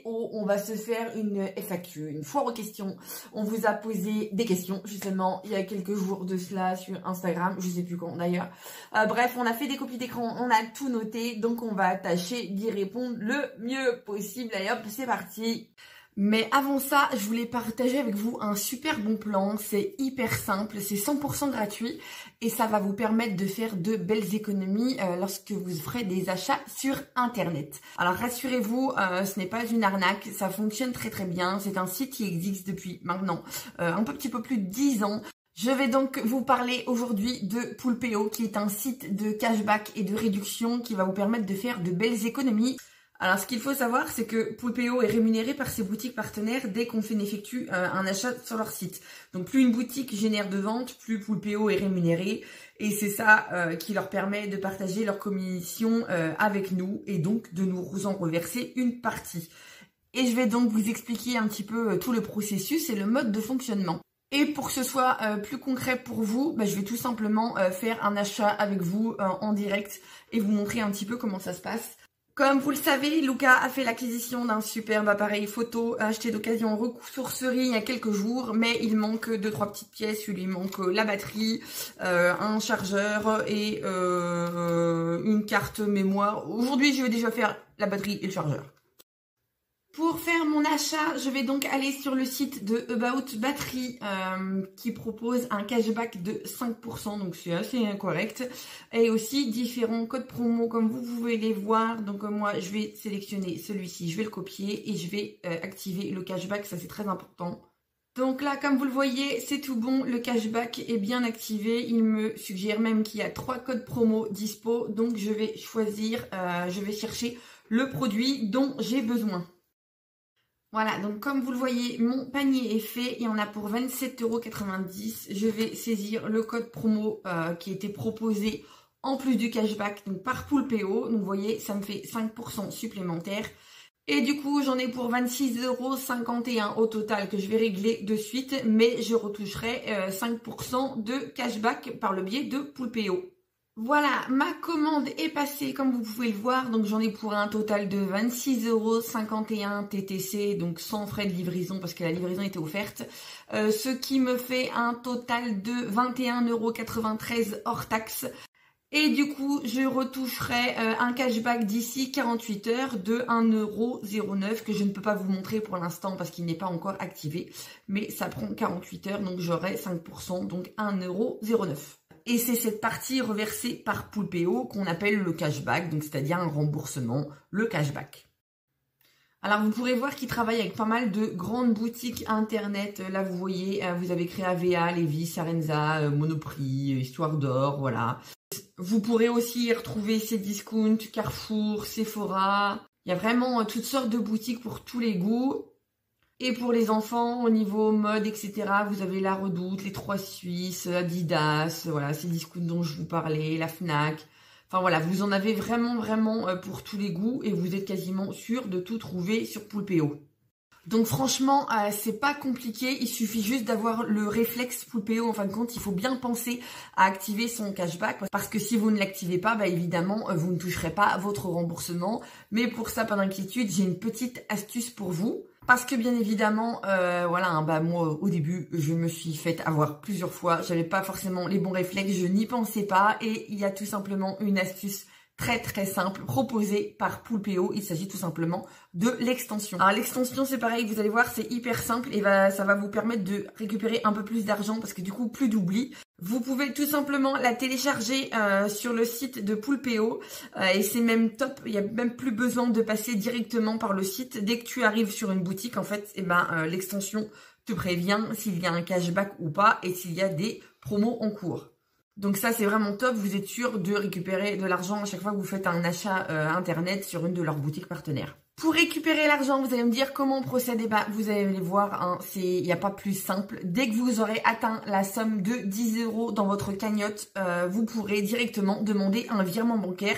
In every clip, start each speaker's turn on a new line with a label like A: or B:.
A: vidéo, on va se faire une FAQ, une foire aux questions. On vous a posé des questions, justement, il y a quelques jours de cela sur Instagram, je sais plus quand d'ailleurs. Bref, on a fait des copies d'écran, on a tout noté, donc on va tâcher d'y répondre le mieux possible. Allez hop, c'est parti. Mais avant ça, je voulais partager avec vous un super bon plan. C'est hyper simple, c'est 100% gratuit et ça va vous permettre de faire de belles économies lorsque vous ferez des achats sur internet. Alors rassurez-vous, ce n'est pas une arnaque, ça fonctionne très très bien. C'est un site qui existe depuis maintenant un petit peu plus de 10 ans. Je vais donc vous parler aujourd'hui de Poulpeo, qui est un site de cashback et de réduction qui va vous permettre de faire de belles économies. Alors, ce qu'il faut savoir, c'est que Poulpeo est rémunéré par ses boutiques partenaires dès qu'on effectue un achat sur leur site. Donc, plus une boutique génère de ventes, plus Poulpeo est rémunéré. Et c'est ça qui leur permet de partager leur commission avec nous et donc de nous en reverser une partie. Et je vais donc vous expliquer un petit peu tout le processus et le mode de fonctionnement. Et pour que ce soit plus concret pour vous, je vais tout simplement faire un achat avec vous en direct et vous montrer un petit peu comment ça se passe. Comme vous le savez, Luca a fait l'acquisition d'un superbe appareil photo acheté d'occasion en ressourcerie il y a quelques jours, mais il manque 2-3 petites pièces. Il lui manque la batterie, un chargeur et une carte mémoire. Aujourd'hui, je vais déjà faire la batterie et le chargeur. Pour faire mon achat, je vais donc aller sur le site de About Battery qui propose un cashback de 5%, donc c'est assez correct. Et aussi différents codes promo comme vous pouvez les voir. Donc moi, je vais sélectionner celui-ci, je vais le copier et je vais activer le cashback, ça c'est très important. Donc là, comme vous le voyez, c'est tout bon, le cashback est bien activé. Il me suggère même qu'il y a 3 codes promo dispo. Donc je vais choisir, je vais chercher le produit dont j'ai besoin. Voilà, donc comme vous le voyez, mon panier est fait, il y en a pour 27,90 €. Je vais saisir le code promo qui était proposé en plus du cashback, donc par Poulpeo. Donc vous voyez, ça me fait 5% supplémentaire. Et du coup, j'en ai pour 26,51 € au total que je vais régler de suite, mais je retoucherai 5% de cashback par le biais de Poulpeo. Voilà, ma commande est passée comme vous pouvez le voir, donc j'en ai pour un total de 26,51 € TTC, donc sans frais de livraison parce que la livraison était offerte, ce qui me fait un total de 21,93 € hors taxe. Et du coup, je retoucherai un cashback d'ici 48 heures de 1,09 € que je ne peux pas vous montrer pour l'instant parce qu'il n'est pas encore activé, mais ça prend 48 heures, donc j'aurai 5%, donc 1,09 €. Et c'est cette partie reversée par Poulpeo qu'on appelle le cashback, donc c'est-à-dire un remboursement, le cashback. Alors vous pourrez voir qu'il travaille avec pas mal de grandes boutiques internet. Là vous voyez, vous avez Créavea, Levi's, Arenza, Monoprix, Histoire d'Or, voilà. Vous pourrez aussi y retrouver Cdiscount, Carrefour, Sephora. Il y a vraiment toutes sortes de boutiques pour tous les goûts. Et pour les enfants, au niveau mode, etc., vous avez La Redoute, les Trois Suisses, Adidas, voilà, Cdiscount dont je vous parlais, la Fnac. Enfin voilà, vous en avez vraiment pour tous les goûts et vous êtes quasiment sûr de tout trouver sur Poulpeo. Donc franchement, c'est pas compliqué, il suffit juste d'avoir le réflexe Poulpeo. En fin de compte, il faut bien penser à activer son cashback parce que si vous ne l'activez pas, évidemment, vous ne toucherez pas votre remboursement. Mais pour ça, pas d'inquiétude, j'ai une petite astuce pour vous. Parce que bien évidemment, moi au début, je me suis fait avoir plusieurs fois. J'avais pas forcément les bons réflexes, je n'y pensais pas. Et il y a tout simplement une astuce très simple proposée par Poulpeo. Il s'agit tout simplement de l'extension. Alors l'extension, c'est pareil, vous allez voir, c'est hyper simple et ça va vous permettre de récupérer un peu plus d'argent parce que du coup, plus d'oubli. Vous pouvez tout simplement la télécharger sur le site de Poulpeo et c'est même top, il n'y a même plus besoin de passer directement par le site. Dès que tu arrives sur une boutique, en fait, l'extension te prévient s'il y a un cashback ou pas et s'il y a des promos en cours. Donc ça, c'est vraiment top, vous êtes sûr de récupérer de l'argent à chaque fois que vous faites un achat internet sur une de leurs boutiques partenaires. Pour récupérer l'argent, vous allez me dire comment on procède. Vous allez voir, il n'y a pas plus simple. Dès que vous aurez atteint la somme de 10 € dans votre cagnotte, vous pourrez directement demander un virement bancaire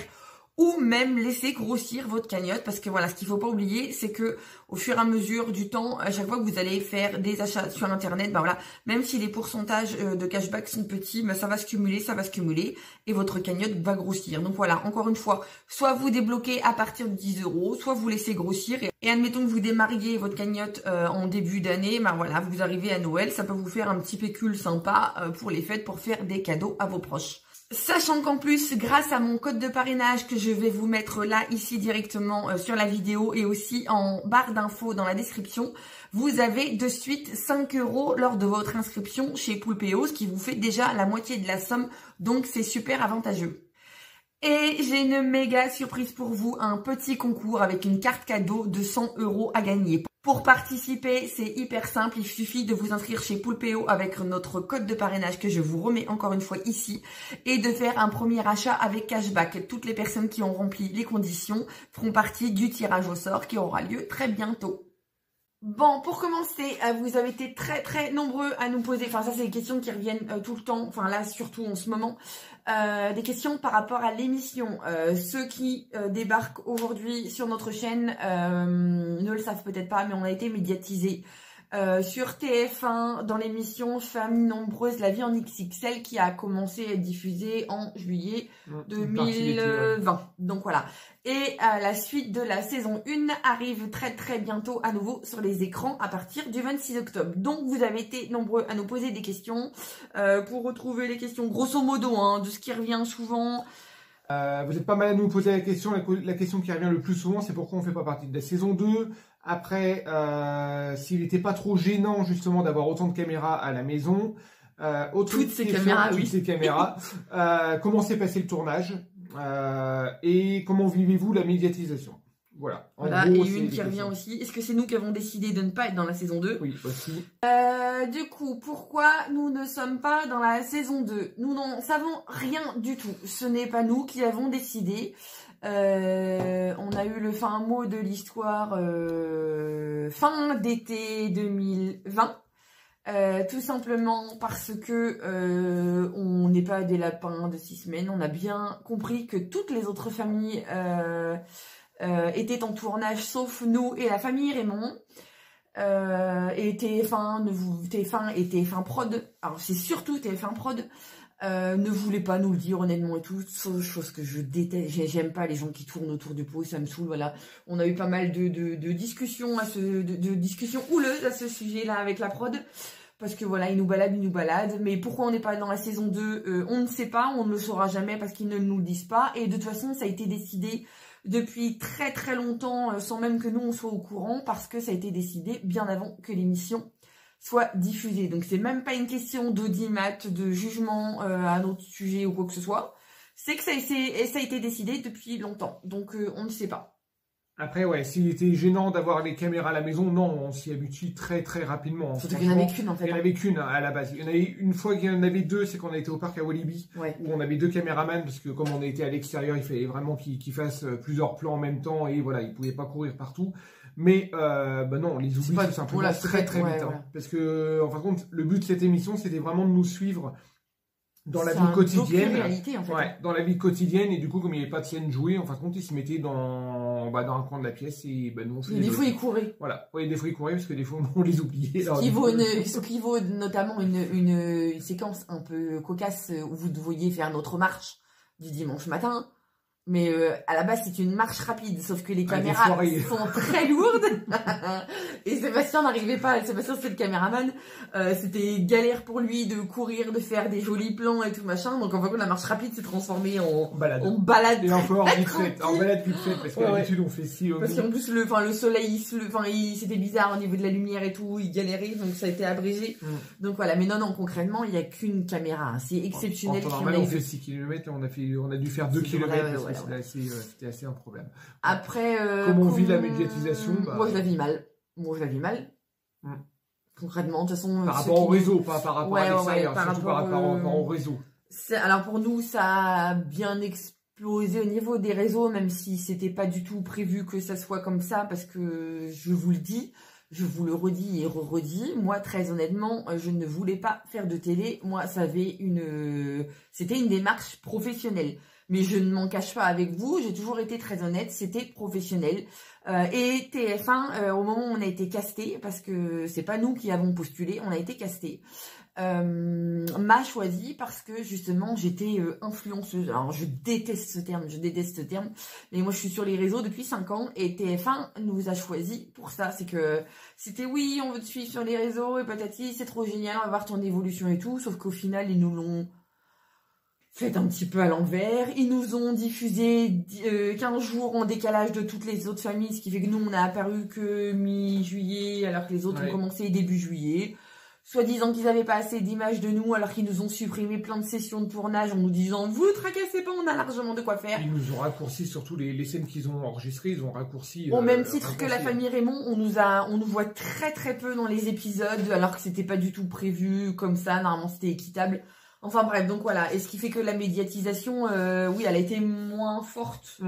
A: ou même laisser grossir votre cagnotte, parce que voilà, ce qu'il faut pas oublier, c'est que au fur et à mesure du temps, à chaque fois que vous allez faire des achats sur internet, bah voilà, même si les pourcentages de cashback sont petits, bah ça va se cumuler, et votre cagnotte va grossir. Donc voilà, encore une fois, soit vous débloquez à partir de 10 €, soit vous laissez grossir, et admettons que vous démarriez votre cagnotte en début d'année, bah voilà, vous arrivez à Noël, ça peut vous faire un petit pécule sympa pour les fêtes, pour faire des cadeaux à vos proches. Sachant qu'en plus, grâce à mon code de parrainage que je vais vous mettre là, ici directement sur la vidéo et aussi en barre d'infos dans la description, vous avez de suite 5 € lors de votre inscription chez Poulpeo, ce qui vous fait déjà la moitié de la somme, donc c'est super avantageux. Et j'ai une méga surprise pour vous, un petit concours avec une carte cadeau de 100 € à gagner. Pour participer, c'est hyper simple, il suffit de vous inscrire chez Poulpeo avec notre code de parrainage que je vous remets encore une fois ici et de faire un premier achat avec cashback. Toutes les personnes qui ont rempli les conditions feront partie du tirage au sort qui aura lieu très bientôt. Bon, pour commencer, vous avez été très nombreux à nous poser, enfin ça c'est des questions qui reviennent tout le temps, enfin là surtout en ce moment, des questions par rapport à l'émission. Ceux qui débarquent aujourd'hui sur notre chaîne ne le savent peut-être pas, mais on a été médiatisés sur TF1 dans l'émission Famille Nombreuse, la vie en XXL qui a commencé à être diffusée en juillet 2020. Donc voilà. Et la suite de la saison 1 arrive très bientôt à nouveau sur les écrans à partir du 26 octobre. Donc vous avez été nombreux à nous poser des questions. Pour retrouver les questions grosso modo de ce qui revient souvent.
B: Vous êtes pas mal à nous poser la question. La question qui revient le plus souvent, c'est pourquoi on fait pas partie de la saison 2. Après, s'il n'était pas trop gênant justement d'avoir autant de caméras à la maison.
A: Toutes ces caméras.
B: Comment s'est passé le tournage et comment vivez-vous la médiatisation? Voilà.
A: Voilà, gros, et une qui revient aussi. Est-ce que c'est nous qui avons décidé de ne pas être dans la saison 2?
B: Oui, aussi.
A: Du coup, pourquoi nous ne sommes pas dans la saison 2? Nous n'en savons rien du tout. Ce n'est pas nous qui avons décidé. On a eu le fin mot de l'histoire fin d'été 2020. Tout simplement parce que on n'est pas des lapins de 6 semaines. On a bien compris que toutes les autres familles étaient en tournage, sauf nous et la famille Raymond. Et TF1 et TF1 Prod, alors c'est surtout TF1 Prod, ne voulait pas nous le dire honnêtement et tout, chose que je déteste, j'aime pas les gens qui tournent autour du pot, ça me saoule, voilà. On a eu pas mal de discussions de discussions houleuses à ce sujet-là avec la prod, parce que voilà, ils nous baladent, mais pourquoi on n'est pas dans la saison 2, on ne sait pas, on ne le saura jamais parce qu'ils ne nous le disent pas, et de toute façon ça a été décidé depuis très longtemps, sans même que nous on soit au courant, parce que ça a été décidé bien avant que l'émission soit diffusée. Donc c'est même pas une question d'audimat, de jugement à notre sujet ou quoi que ce soit. C'est que ça a été décidé depuis longtemps. Donc on ne sait pas.
B: Après, ouais, s'il était gênant d'avoir les caméras à la maison, non, on s'y habitue très rapidement.
A: Surtout qu'il n'y en avait qu'une en fait.
B: Il n'y en avait qu'une à la base. Il y en avait une fois qu'il y en avait deux, c'est qu'on a été au parc à Walibi,
A: ouais,
B: où on avait 2 caméramans, parce que comme on était à l'extérieur, il fallait vraiment qu'ils fassent plusieurs plans en même temps, et voilà, ils ne pouvaient pas courir partout. Mais bah non, on les oublie tout simplement très vite. Ouais, hein, parce que, en fin de compte, le but de cette émission, c'était vraiment de nous suivre dans la vie quotidienne.
A: Réalité, en fait.
B: Ouais, dans la vie quotidienne, et du coup, comme il n'y avait pas de scène jouée, en fin de compte, ils se mettaient dans un coin de la pièce, et nous on faisait
A: des fois ils couraient.
B: Voilà, ouais, des fois ils couraient, parce que des fois on les oubliait.
A: Ce qui vaut notamment une séquence un peu cocasse où vous deviez faire notre marche du dimanche matin. Mais à la base, c'est une marche rapide, sauf que les caméras sont très lourdes. Et Sébastien n'arrivait pas. Sébastien, c'est le caméraman. C'était galère pour lui de courir, de faire des jolis plans et tout machin. Donc en fait, la marche rapide s'est transformée en balade.
B: Et encore vite fait, en balade vite fait, parce que d'habitude on fait si.
A: Parce qu'en plus, le soleil, c'était bizarre au niveau de la lumière et tout. Il galérait, donc ça a été abrégé. Donc voilà. Mais non, concrètement, il n'y a qu'une caméra. C'est exceptionnel.
B: On fait 6 km, on a dû faire 2 km. C'était assez un problème.
A: Après,
B: comment on vit la médiatisation?
A: Moi, je la vis mal. Concrètement, de toute façon.
B: Par rapport au réseau, pas par rapport à l'extérieur, surtout par rapport au réseau.
A: Alors pour nous, ça a bien explosé au niveau des réseaux, même si c'était pas du tout prévu que ça soit comme ça, parce que je vous le dis, je vous le redis et redis, moi très honnêtement, je ne voulais pas faire de télé. Moi, c'était une démarche professionnelle. mais je ne m'en cache pas avec vous, j'ai toujours été très honnête, c'était professionnel. Et TF1, au moment où on a été casté, parce que c'est pas nous qui avons postulé, on a été casté, m'a choisi parce que justement j'étais influenceuse. Alors je déteste ce terme, mais moi je suis sur les réseaux depuis 5 ans et TF1 nous a choisi pour ça. C'est que c'était oui, on veut te suivre sur les réseaux et patati, c'est trop génial, on va voir ton évolution et tout, sauf qu'au final ils nous l'ont fait un petit peu à l'envers. Ils nous ont diffusé 15 jours en décalage de toutes les autres familles, ce qui fait que nous on a apparu que mi-juillet alors que les autres ont commencé début juillet. Soit disant qu'ils n'avaient pas assez d'images de nous alors qu'ils nous ont supprimé plein de sessions de tournage en nous disant vous tracassez pas, on a largement de quoi faire.
B: Ils nous ont raccourci surtout les scènes qu'ils ont enregistrées, ils ont raccourci.
A: Au même titre que la famille Raymond, on nous voit très très peu dans les épisodes alors que c'était pas du tout prévu comme ça, normalement c'était équitable. Enfin bref, donc voilà, et ce qui fait que la médiatisation, oui, elle a été moins forte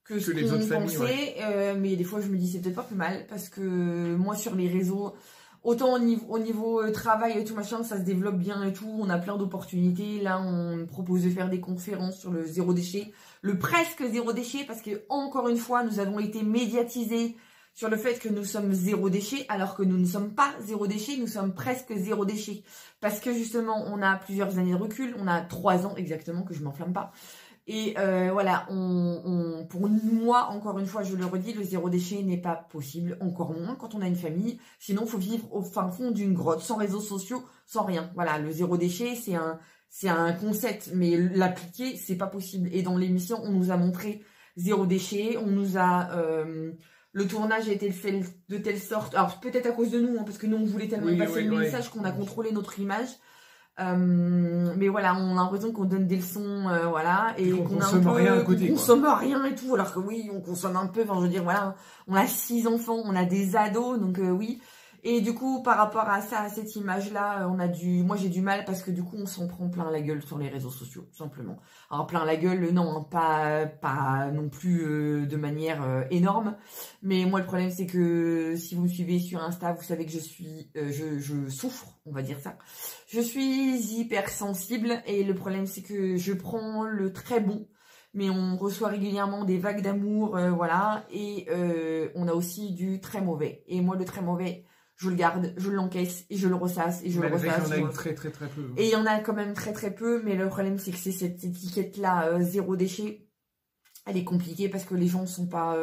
A: que ce
B: les autres
A: qu'on pensait, mais des fois je me dis c'est peut-être pas plus mal parce que moi sur les réseaux, autant au niveau travail et tout machin, ça se développe bien et tout, on a plein d'opportunités. Là, on me propose de faire des conférences sur le zéro déchet, le presque zéro déchet, parce que encore une fois, nous avons été médiatisés sur le fait que nous sommes zéro déchet, alors que nous ne sommes pas zéro déchet, nous sommes presque zéro déchet. Parce que justement, on a plusieurs années de recul, on a 3 ans exactement, que je m'enflamme pas. Et voilà, pour moi, encore une fois, je le redis, le zéro déchet n'est pas possible, encore moins quand on a une famille. Sinon, il faut vivre au fin fond d'une grotte, sans réseaux sociaux, sans rien. Voilà, le zéro déchet, c'est un concept, mais l'appliquer, c'est pas possible. Et dans l'émission, on nous a montré zéro déchet, on nous a... le tournage a été fait de telle sorte, alors peut-être à cause de nous, hein, parce que nous, on voulait tellement passer le message qu'on a contrôlé notre image. Mais voilà, on a l'impression qu'on donne des leçons, voilà, et qu'on
B: consomme rien à côté,
A: on consomme rien et tout, alors que oui, on consomme un peu, enfin je veux dire, voilà, on a 6 enfants, on a des ados, donc oui. Et du coup, par rapport à ça, à cette image-là, moi j'ai du mal parce que du coup, on s'en prend plein la gueule sur les réseaux sociaux, tout simplement. Alors plein la gueule, non, hein, pas non plus de manière énorme. Mais moi, le problème, c'est que si vous me suivez sur Insta, vous savez que je souffre, on va dire ça. Je suis hypersensible et le problème, c'est que je prends le très bon. Mais on reçoit régulièrement des vagues d'amour, voilà. Et on a aussi du très mauvais. Et moi, le très mauvais... je le garde, je l'encaisse et je le ressasse et je le ressasse.
B: Il y en a eu très peu.
A: Et il y en a quand même très peu, mais le problème c'est que c'est cette étiquette-là, zéro déchet, elle est compliquée parce que les gens sont pas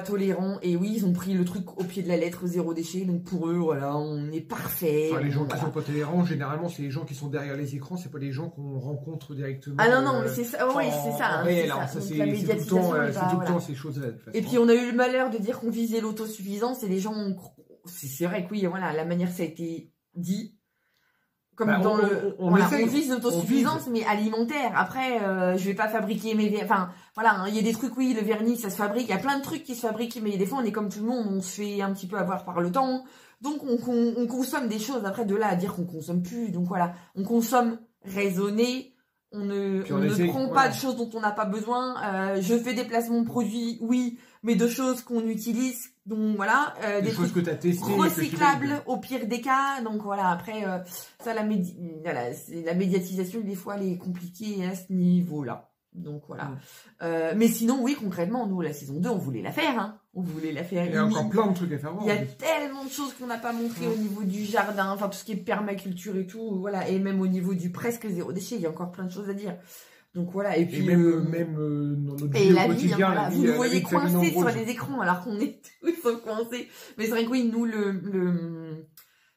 A: tolérants. Et oui, ils ont pris le truc au pied de la lettre, zéro déchet, donc pour eux, voilà, on est parfait.
B: Enfin, les gens qui sont pas tolérants, généralement, c'est les gens qui sont derrière les écrans, c'est pas les gens qu'on rencontre directement.
A: Ah non, mais c'est ça, oui, c'est ça.
B: Hein, réel, ça c'est tout le temps ces choses-là.
A: Et puis on a eu le malheur de dire qu'on visait l'autosuffisance et les gens ont... C'est vrai que oui, voilà, la manière ça a été dit, comme dans on vise l'autosuffisance, mais alimentaire. Après, je vais pas fabriquer mes... Enfin, voilà, hein, il y a des trucs, oui, le vernis, ça se fabrique, il y a plein de trucs qui se fabriquent, mais des fois, on est comme tout le monde, on se fait un petit peu avoir par le temps, donc on consomme des choses, après, de là à dire qu'on consomme plus, donc voilà, on consomme raisonné, on ne prend pas de choses dont on n'a pas besoin, je fais des placements de produits, oui, mais de choses qu'on utilise, donc voilà,
B: des choses que tu as testées,
A: recyclables au pire des cas, donc voilà, après ça la médiatisation des fois elle est compliquée à ce niveau-là. Donc voilà. Mais sinon oui, concrètement, nous la saison 2, on voulait la faire, hein. On voulait la faire.
B: Il y a encore plein de trucs à faire.
A: Il y a tellement de choses qu'on n'a pas montré au niveau du jardin, enfin tout ce qui est permaculture et tout, voilà, et même au niveau du presque zéro déchet, il y a encore plein de choses à dire. Donc voilà, et puis
B: même dans notre vie au quotidien,
A: hein, voilà. Vous nous voyez coincés sur les écrans alors qu'on est tous coincés. Mais c'est vrai que oui, nous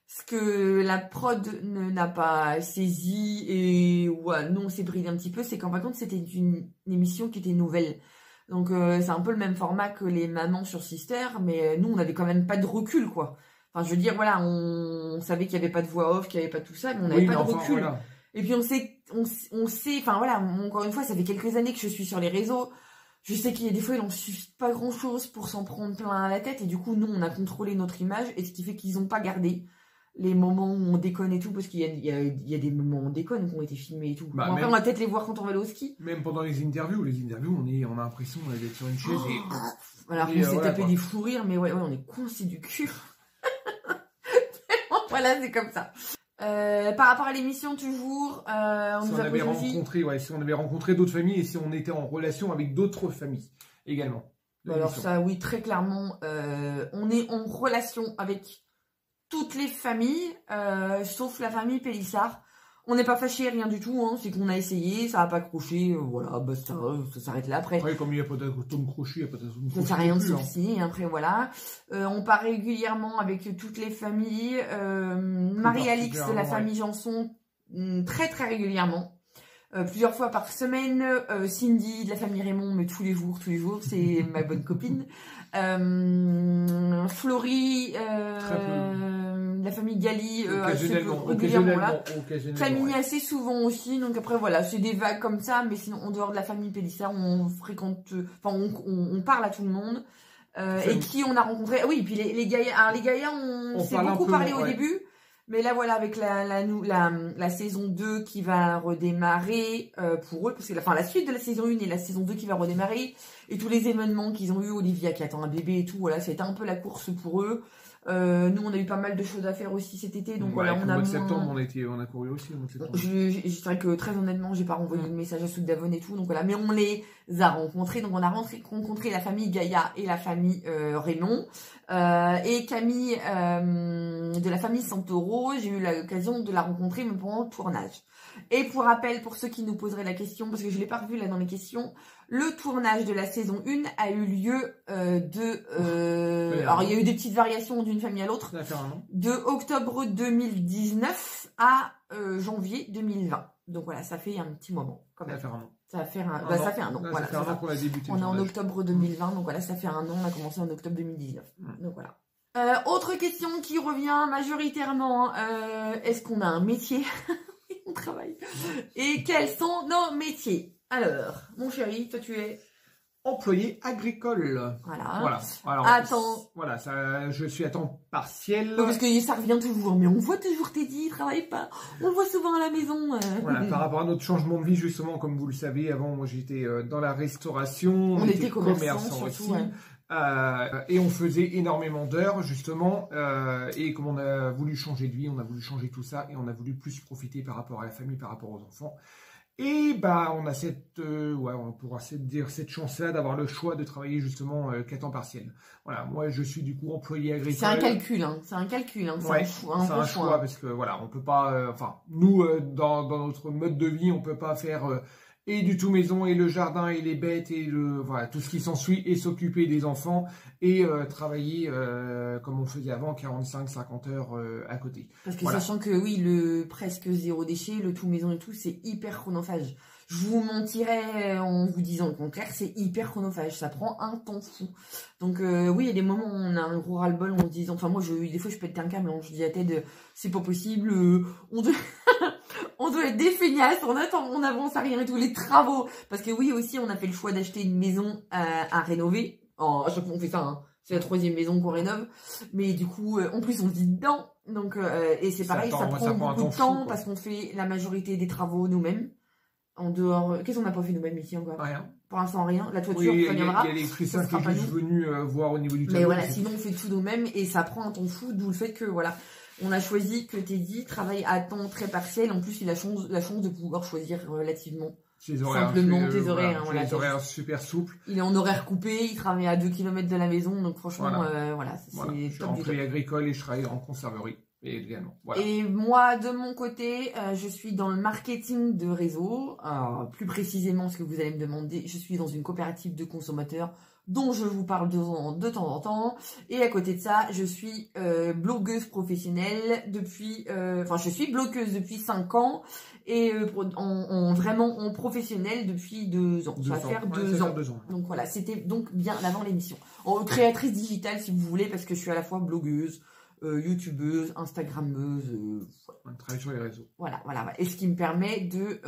A: ce que la prod n'a pas saisi et ouais, nous on s'est bridé un petit peu, c'est qu'en fin de compte c'était une émission qui était nouvelle. Donc c'est un peu le même format que les mamans sur Sister, mais nous on avait quand même pas de recul quoi. Enfin je veux dire voilà, on savait qu'il y avait pas de voix off, qu'il y avait pas tout ça, mais on n'avait pas de recul. Voilà. Et puis on sait, enfin voilà, encore une fois, ça fait quelques années que je suis sur les réseaux. Je sais qu'il y a des fois, il en suffit pas grand chose pour s'en prendre plein la tête. Et du coup, nous, on a contrôlé notre image. Et ce qui fait qu'ils ont pas gardé les moments où on déconne et tout. Parce qu'il y a des moments où on déconne qui ont été filmés et tout. Bah, bon, après, on va peut-être les voir quand on va aller au ski.
B: Même pendant les interviews, on a l'impression d'être sur une chaise et...
A: Alors qu'on s'est tapé des fous rires, mais ouais, on est coincé du cul. Voilà, c'est comme ça. Par rapport à l'émission, toujours,
B: si on avait rencontré d'autres familles et si on était en relation avec d'autres familles également.
A: Alors ça, oui, très clairement, on est en relation avec toutes les familles, sauf la famille Pélissard. On n'est pas fâchés, rien du tout, hein, c'est qu'on a essayé, ça n'a pas accroché, voilà, bah, ça s'arrête là. Après,
B: comme il n'y a pas d'atome crochet, il n'y a pas d'atome crochet.
A: Ça sert à rien de s'obstiner, après voilà. On part régulièrement avec toutes les familles. Marie-Alix de la famille Janson, très très régulièrement. Plusieurs fois par semaine. Cindy de la famille Raymond, mais tous les jours, c'est ma bonne copine. Florie, la famille Gali, régulièrement là. Famille assez souvent aussi, donc après voilà, c'est des vagues comme ça, mais sinon en dehors de la famille Pélissard, on fréquente, enfin on parle à tout le monde. Et qui on a rencontré, oui, puis les Gaïas, alors les Gaïas, on s'est beaucoup parlé au début. Mais là, voilà, avec la saison 2 qui va redémarrer pour eux, parce que la suite de la saison 1 et la saison 2 qui va redémarrer, et tous les événements qu'ils ont eu, Olivia qui attend un bébé et tout, voilà, c'était un peu la course pour eux. Nous, on a eu pas mal de choses à faire aussi cet été, donc voilà, on a...
B: Au mois de septembre, on a couru aussi, au mois de septembre.
A: Je dirais que très honnêtement, j'ai pas renvoyé de message à Souk Davon et tout, donc voilà, mais on les a rencontrés, donc on a rencontré la famille Gaïa et la famille Raymond, et Camille de la famille Santoro, j'ai eu l'occasion de la rencontrer mais pendant le tournage. Et pour rappel, pour ceux qui nous poseraient la question, parce que je l'ai pas revu là dans les questions, le tournage de la saison 1 a eu lieu alors il y a eu des petites variations d'une famille à l'autre, de octobre 2019 à janvier 2020. Donc voilà, ça fait un petit moment quand même. Ça fait un an. Ça fait un an. Voilà, ça fait un an qu'on a débuté. On est en octobre 2020, donc voilà, ça fait un an, on a commencé en octobre 2019. Donc voilà. Autre question qui revient majoritairement, est-ce qu'on a un métier? On travaille. Et quels sont nos métiers? Alors, mon chéri, toi tu es
B: employé agricole.
A: Voilà.
B: Alors,
A: attends.
B: Voilà, je suis à temps partiel.
A: Oui, parce que ça revient toujours, mais on voit toujours Teddy, il travaille pas. On le voit souvent à la maison.
B: Voilà, par rapport à notre changement de vie, justement, comme vous le savez, avant, moi j'étais dans la restauration.
A: On était commerçant
B: aussi. Et on faisait énormément d'heures justement et comme on a voulu changer de vie, on a voulu changer tout ça et on a voulu plus profiter par rapport à la famille, par rapport aux enfants. Et bah on a on pourra dire cette chance-là d'avoir le choix de travailler justement qu'à temps partiel. Voilà, moi je suis du coup employé agricole.
A: C'est un calcul, hein. C'est un choix
B: parce que voilà, on peut pas, nous dans notre mode de vie, on peut pas faire et du tout maison, et le jardin, et les bêtes, et tout ce qui s'ensuit, et s'occuper des enfants, et travailler comme on faisait avant, 45-50 heures à côté.
A: Parce que sachant que oui, le presque zéro déchet, le tout maison et tout, c'est hyper chronophage. Je vous mentirais en vous disant le contraire, c'est hyper chronophage, ça prend un temps fou. Donc oui, il y a des moments où on a un gros ras-le-bol en se disant, enfin moi, des fois je pète un câble, je dis à Ted, c'est pas possible, on doit être des feignasses, on avance à rien et tout, les travaux. Parce que oui, aussi, on a fait le choix d'acheter une maison à rénover. À chaque fois, on fait ça, hein. C'est la 3e maison qu'on rénove. Mais du coup, en plus, on vit dedans. Donc, et c'est pareil, ça prend beaucoup de temps parce qu'on fait la majorité des travaux nous-mêmes. En dehors, qu'est-ce qu'on n'a pas fait nous-mêmes ici encore?
B: Rien.
A: Pour l'instant, rien. La toiture, ça viendra.
B: Il y a l'électricien qui est juste venu voir au niveau du tableau.
A: Mais voilà, sinon, on fait tout nous-mêmes et ça prend un temps fou, d'où le fait que, voilà. On a choisi que Teddy travaille à temps très partiel. En plus, il a la chance de pouvoir choisir relativement simplement tes horaires.
B: Les horaires super souples.
A: Il est en horaire coupé, il travaille à 2 km de la maison. Donc franchement,
B: je suis employé agricole et je travaille en conserverie également. Voilà.
A: Et moi, de mon côté, je suis dans le marketing de réseau. Plus précisément, ce que vous allez me demander, je suis dans une coopérative de consommateurs dont je vous parle de temps en temps. Et à côté de ça, je suis blogueuse professionnelle depuis... je suis blogueuse depuis 5 ans et vraiment en professionnel depuis 2 ans. Ça va faire 2 ans. Donc voilà, c'était donc bien avant l'émission. En créatrice digitale, si vous voulez, parce que je suis à la fois blogueuse, youtubeuse, instagrammeuse,
B: on travaille sur les réseaux.
A: Voilà. Et ce qui me permet de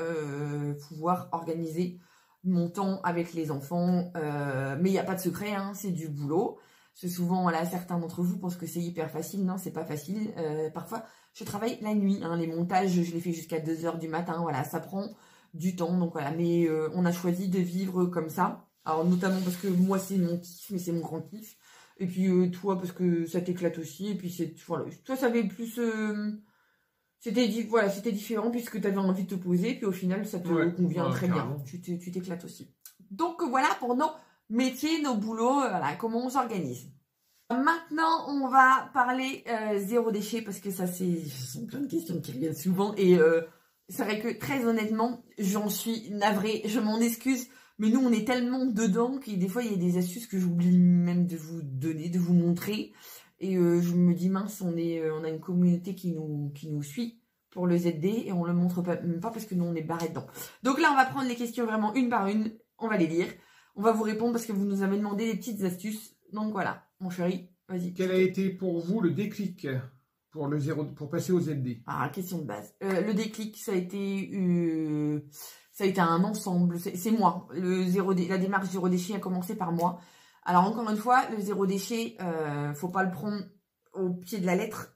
A: pouvoir organiser mon temps avec les enfants, mais il n'y a pas de secret, hein, c'est du boulot. C'est souvent, certains d'entre vous pensent que c'est hyper facile, non, c'est pas facile. Parfois, je travaille la nuit, hein, les montages, je les fais jusqu'à 2 h du matin, voilà, ça prend du temps, donc voilà. Mais on a choisi de vivre comme ça, alors notamment parce que moi c'est mon kiff, mais c'est mon grand kiff. Et puis toi parce que ça t'éclate aussi, et puis toi ça fait plus... Voilà, c'était différent puisque tu avais envie de te poser, puis au final, ça te convient très bien. Tu t'éclates aussi. Donc voilà pour nos métiers, nos boulots, voilà, comment on s'organise. Maintenant, on va parler zéro déchet parce que ça, ce sont plein de questions qui reviennent souvent et c'est vrai que très honnêtement, j'en suis navrée, je m'en excuse, mais nous, on est tellement dedans que des fois, il y a des astuces que j'oublie même de vous donner, de vous montrer. Et je me dis, mince, on a une communauté qui nous suit pour le ZD et on le montre même pas parce que nous, on est barré dedans. Donc là, on va prendre les questions vraiment une par une, on va les lire. On va vous répondre parce que vous nous avez demandé des petites astuces. Donc voilà, mon chéri, vas-y.
B: Quel a été pour vous le déclic pour passer au ZD?
A: Ah, question de base. Le déclic, ça a été un ensemble. C'est moi. La démarche zéro déchet a commencé par moi. Alors encore une fois, le zéro déchet, faut pas le prendre au pied de la lettre.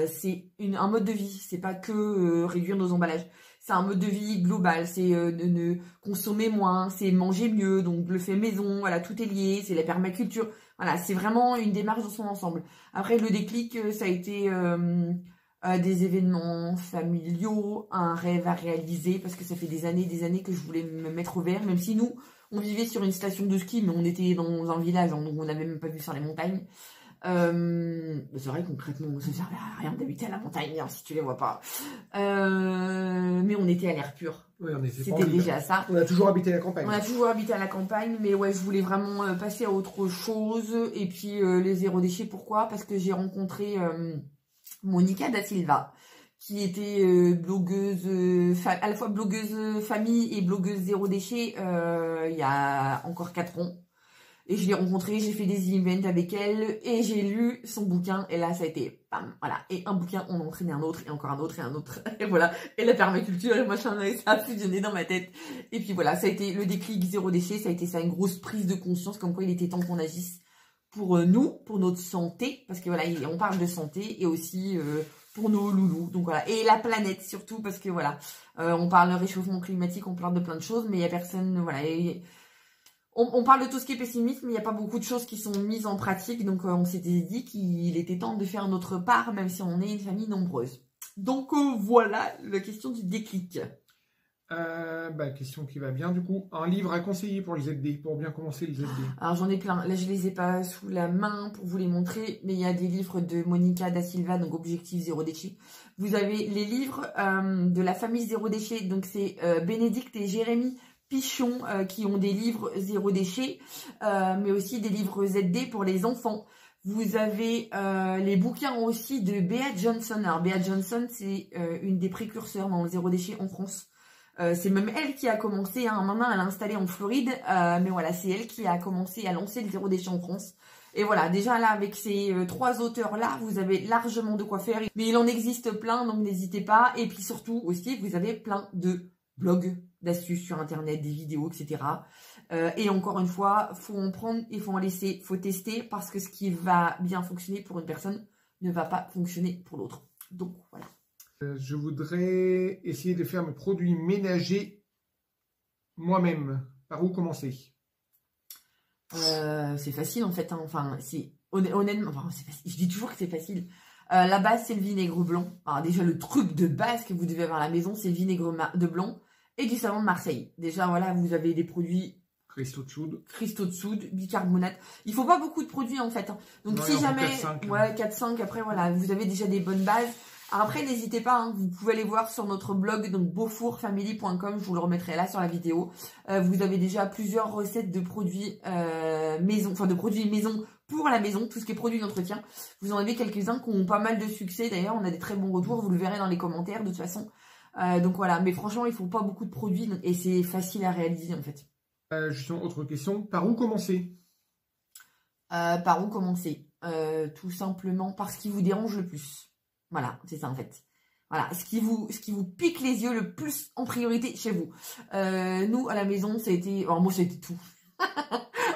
A: C'est un mode de vie. C'est pas que réduire nos emballages. C'est un mode de vie global. C'est de consommer moins, c'est manger mieux. Donc le fait maison, voilà, tout est lié. C'est la permaculture. Voilà, c'est vraiment une démarche dans son ensemble. Après, le déclic, ça a été des événements familiaux, un rêve à réaliser, parce que ça fait des années que je voulais me mettre au vert, même si nous, on vivait sur une station de ski, mais on était dans un village, hein, donc on n'avait même pas vu sur les montagnes. C'est vrai, concrètement, ça ne servait à rien d'habiter à la montagne, hein, si tu les vois pas. Mais on était à l'air pur.
B: Oui,
A: c'était déjà ça.
B: On a toujours habité à la campagne.
A: On a toujours habité à la campagne, mais ouais, je voulais vraiment passer à autre chose. Et puis, les zéro déchets, pourquoi? Parce que j'ai rencontré Monica da Silva, qui était blogueuse, à la fois blogueuse famille et blogueuse zéro déchet il y a encore 4 ans. Et je l'ai rencontrée, j'ai fait des events avec elle et j'ai lu son bouquin et là ça a été bam, voilà. Et un bouquin, on a entraîné un autre et encore un autre et un autre et voilà. Et la permaculture et machin, ça a fusionné dans ma tête. Et puis voilà, ça a été le déclic zéro déchet, ça a été ça, une grosse prise de conscience comme quoi il était temps qu'on agisse pour nous, pour notre santé, parce que voilà, on parle de santé et aussi pour nos loulous, donc voilà, et la planète surtout parce que voilà, on parle de réchauffement climatique, on parle de plein de choses, mais il y a personne, voilà. On parle de tout ce qui est pessimiste, mais il n'y a pas beaucoup de choses qui sont mises en pratique. Donc, on s'était dit qu'il était temps de faire notre part, même si on est une famille nombreuse. Donc, voilà la question du déclic.
B: Question qui va bien, du coup. Un livre à conseiller pour le ZD, pour bien commencer le ZD.
A: Alors, j'en ai plein. Là, je les ai pas sous la main pour vous les montrer, mais il y a des livres de Monica da Silva, donc Objectif Zéro Déchet. Vous avez les livres de la famille Zéro Déchet, donc c'est Bénédicte et Jérémy Pichon qui ont des livres zéro déchet, mais aussi des livres ZD pour les enfants. Vous avez les bouquins aussi de Bea Johnson. Alors Bea Johnson, c'est une des précurseurs dans le zéro déchet en France. C'est même elle qui a commencé, hein, maintenant elle est installée en Floride, mais voilà, c'est elle qui a commencé à lancer le zéro déchet en France. Et voilà, déjà là, avec ces 3 auteurs-là, vous avez largement de quoi faire. Mais il en existe plein, donc n'hésitez pas. Et puis surtout aussi, vous avez plein de blogs, d'astuces sur internet, des vidéos, etc. Et encore une fois, faut en prendre, il faut en laisser, faut tester parce que ce qui va bien fonctionner pour une personne ne va pas fonctionner pour l'autre. Donc voilà.
B: Je voudrais essayer de faire mes produits ménagers moi-même. Par où commencer?
A: C'est facile en fait, hein. Enfin, honnêtement, enfin, c'est facile. Je dis toujours que c'est facile. La base, c'est le vinaigre blanc. Alors déjà, le truc de base que vous devez avoir à la maison, c'est le vinaigre de blanc et du savon de Marseille. Déjà, voilà, vous avez des produits...
B: Cristaux de soude.
A: Cristaux de soude, bicarbonate. Il faut pas beaucoup de produits, en fait, hein. Donc, non, si jamais... 4-5. Ouais, 4-5. Après, voilà, vous avez déjà des bonnes bases. Alors après, n'hésitez pas, hein, vous pouvez aller voir sur notre blog, donc beaufourfamily.com, je vous le remettrai là sur la vidéo. Vous avez déjà plusieurs recettes de produits maison, enfin de produits maison pour la maison, tout ce qui est produits d'entretien. Vous en avez quelques-uns qui ont pas mal de succès, d'ailleurs, on a des très bons retours, vous le verrez dans les commentaires de toute façon. Donc voilà, mais franchement, il faut pas beaucoup de produits et c'est facile à réaliser en fait.
B: Justement, autre question, par où commencer?
A: Par où commencer? Tout simplement par ce qui vous dérange le plus. Voilà, c'est ça en fait. Voilà, ce qui vous pique les yeux le plus en priorité chez vous. Nous, à la maison, ça a été... Alors moi, ça a été tout.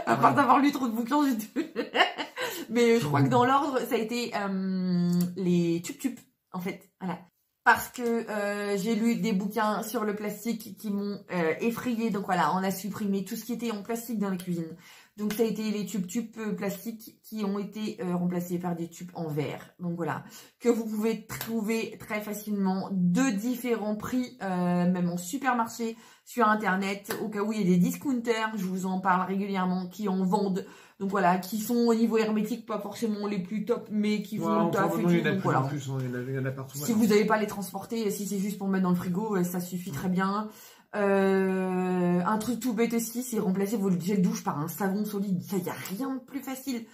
A: À part d'avoir lu trop de bouquins, j'ai tout. Mais je crois que dans l'ordre, ça a été les tup-tup, en fait. Voilà. Parce que j'ai lu des bouquins sur le plastique qui m'ont effrayée. Donc voilà, on a supprimé tout ce qui était en plastique dans la cuisine. Donc ça a été les tubes plastiques qui ont été remplacés par des tubes en verre. Donc voilà, que vous pouvez trouver très facilement de différents prix, même en supermarché, sur internet, au cas où il y a des discounters, je vous en parle régulièrement, qui en vendent. Donc voilà, qui sont au niveau hermétique, pas forcément les plus top, mais qui font le taf.
B: Il y en a partout.
A: Si vous n'avez pas les transporter, si c'est juste pour mettre dans le frigo, ça suffit très bien. Un truc tout bête aussi, c'est remplacer votre gel douche par un savon solide. Ça, il n'y a rien de plus facile.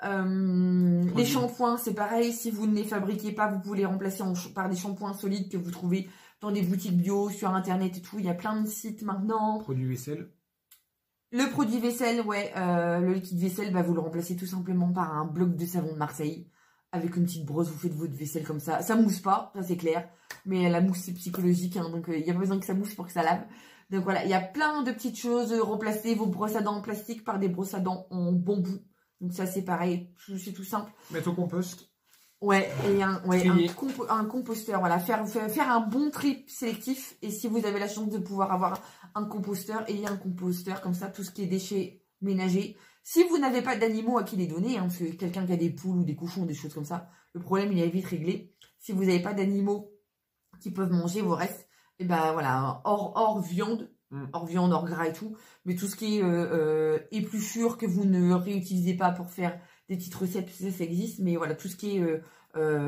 A: Les shampoings, c'est pareil. Si vous ne les fabriquez pas, vous pouvez les remplacer par des shampoings solides que vous trouvez dans des boutiques bio, sur internet et tout. Il y a plein de sites maintenant.
B: Produit vaisselle.
A: Le produit vaisselle, ouais, le liquide vaisselle, bah, vous le remplacez tout simplement par un bloc de savon de Marseille. Avec une petite brosse, vous faites votre vaisselle comme ça. Ça mousse pas, ça c'est clair. Mais la mousse, c'est psychologique, hein, donc il n'y a pas besoin que ça mousse pour que ça lave. Donc voilà, il y a plein de petites choses. Remplacer vos brosses à dents en plastique par des brosses à dents en bambou. Donc ça, c'est pareil, c'est tout simple.
B: Mettre au compost.
A: Ouais, et un composteur, voilà, faire un bon tri sélectif. Et si vous avez la chance de pouvoir avoir un composteur, ayez un composteur, comme ça, tout ce qui est déchets ménagers. Si vous n'avez pas d'animaux à qui les donner, hein, parce que quelqu'un qui a des poules ou des cochons, des choses comme ça, le problème, il est vite réglé. Si vous n'avez pas d'animaux qui peuvent manger vos restes, et ben voilà, hors viande, hors gras et tout, mais tout ce qui est épluchure que vous ne réutilisez pas pour faire des petites recettes, ça existe, mais voilà, tout ce qui est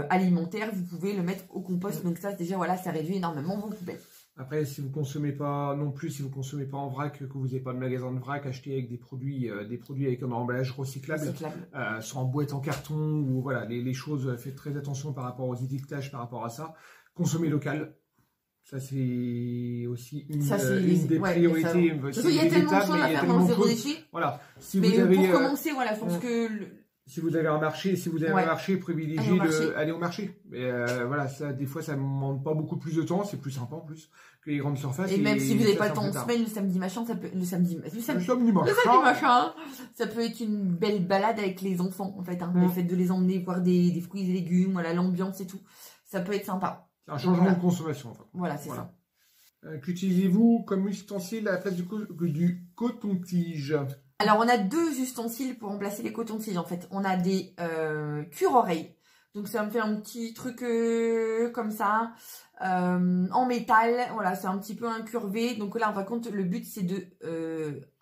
A: alimentaire, vous pouvez le mettre au compost, donc ça déjà, voilà, ça réduit énormément vos poubelles.
B: Après, si vous consommez pas non plus, si vous consommez pas en vrac, que vous n'avez pas de magasin de vrac, achetez avec des produits avec un emballage recyclable, soit en boîte en carton ou voilà, les choses. Faites très attention par rapport aux étiquetages, par rapport à ça. Consommez local. Ça, c'est aussi une des priorités.
A: Il y a tellement de choses à faire dans le zéro déchet.
B: Voilà.
A: Pour commencer, voilà, je pense que...
B: Si vous avez un marché, privilégiez aller au marché. Mais voilà, ça, des fois, ça ne demande pas beaucoup plus de temps. C'est plus sympa en plus que les grandes surfaces.
A: Et même si vous n'avez pas le temps en semaine, le samedi machin, ça peut... Le samedi machin, ça peut être une belle balade avec les enfants, en fait. Hein. Le fait de les emmener voir des fruits et légumes, voilà, l'ambiance et tout. Ça peut être sympa.
B: C'est un changement de consommation, en fait.
A: Voilà, c'est ça.
B: Qu'utilisez-vous comme ustensile à la place du coton-tige?
A: Alors, on a deux ustensiles pour remplacer les cotons-tiges, en fait. On a des cure-oreilles. Donc, ça me fait un petit truc comme ça, en métal. Voilà, c'est un petit peu incurvé. Donc là, par contre, le but, c'est de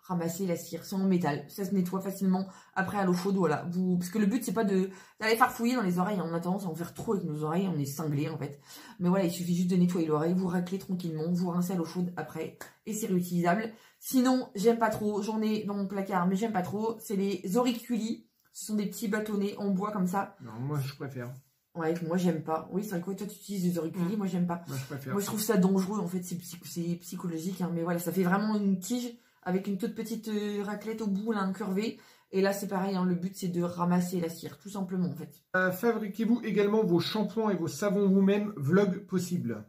A: ramasser la cire. C'est en métal. Ça se nettoie facilement après à l'eau chaude. Voilà. Parce que le but, c'est pas d'aller farfouiller dans les oreilles. On a tendance à en faire trop avec nos oreilles. On est cinglés, en fait. Mais voilà, il suffit juste de nettoyer l'oreille. Vous raclez tranquillement. Vous rincez à l'eau chaude après. Et c'est réutilisable. Sinon, j'aime pas trop. J'en ai dans mon placard, mais j'aime pas trop. C'est les auriculi. Ce sont des petits bâtonnets en bois comme ça.
B: Non, moi, je préfère.
A: Ouais, moi, j'aime pas. Oui, c'est vrai que toi, tu utilises des auriculi. Moi, j'aime pas.
B: Moi, je préfère.
A: Moi, je trouve ça dangereux. En fait, c'est psychologique. Hein, mais voilà, ça fait vraiment une tige avec une toute petite raclette au bout, là, incurvée. Et là, c'est pareil. Hein, le but, c'est de ramasser la cire, tout simplement, en fait.
B: Fabriquez-vous également vos shampoings et vos savons vous-même, vlog possible?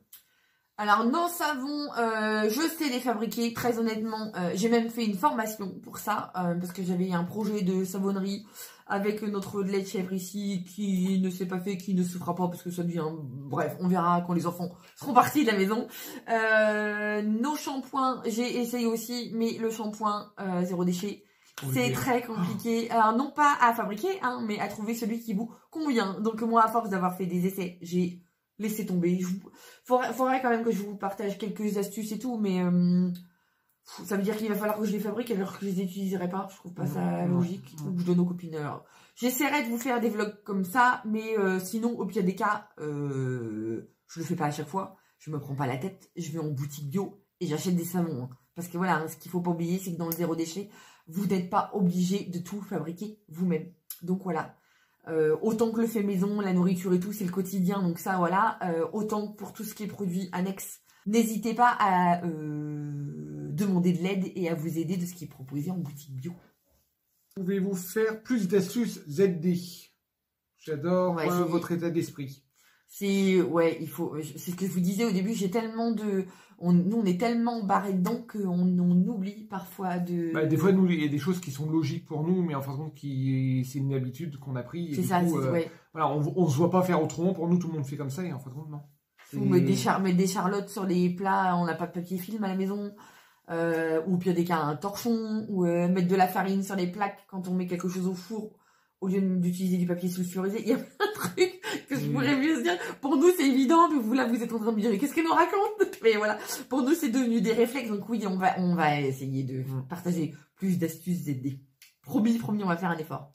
A: Alors, nos savons, je sais les fabriquer, très honnêtement. J'ai même fait une formation pour ça, parce que j'avais un projet de savonnerie avec notre lait de chèvre ici, qui ne s'est pas fait, qui ne se fera pas, parce que ça devient... Bref, on verra quand les enfants seront partis de la maison. Nos shampoings, j'ai essayé aussi, mais le shampoing zéro déchet, c'est très compliqué. Alors, non pas à fabriquer, hein, mais à trouver celui qui vous convient. Donc, moi, à force d'avoir fait des essais, j'ai... laissez tomber. Faudrait quand même que je vous partage quelques astuces et tout, mais ça veut dire qu'il va falloir que je les fabrique alors que je les utiliserai pas. Je trouve pas ça logique. Donc je donne aux copines. J'essaierai de vous faire des vlogs comme ça, mais sinon, au pire des cas, je le fais pas à chaque fois. Je me prends pas la tête. Je vais en boutique bio et j'achète des savons. Hein. Parce que voilà, hein, ce qu'il faut pas oublier, c'est que dans le zéro déchet, vous n'êtes pas obligé de tout fabriquer vous-même. Donc voilà. Autant que le fait maison, la nourriture et tout, c'est le quotidien, donc ça voilà, autant que pour tout ce qui est produits annexes, n'hésitez pas à demander de l'aide et à vous aider de ce qui est proposé en boutique bio.
B: Pouvez-vous faire plus d'astuces ZD? J'adore votre état d'esprit.
A: C'est ce que je vous disais au début, j'ai tellement de... Nous, on est tellement barrés dedans qu'on oublie parfois de...
B: Bah, des fois, nous, il y a des choses qui sont logiques pour nous, mais en fin de compte, c'est une habitude qu'on a pris.
A: C'est ça,
B: voilà, on se voit pas faire autrement. Pour nous, tout le monde fait comme ça, et en fin de compte, non.
A: Ou mettre des charlottes sur les plats, on n'a pas de papier film à la maison. ou pire des cas un torchon, ou mettre de la farine sur les plaques quand on met quelque chose au four, au lieu d'utiliser du papier sulfurisé. Il y a plein de trucs que je pourrais mieux dire. Pour nous, c'est évident, mais vous, là, vous êtes en train de me dire, qu'est-ce qu'elle nous raconte? Mais voilà, pour nous, c'est devenu des réflexes. Donc oui, on va essayer de partager plus d'astuces et d'idées. Promis, on va faire un effort.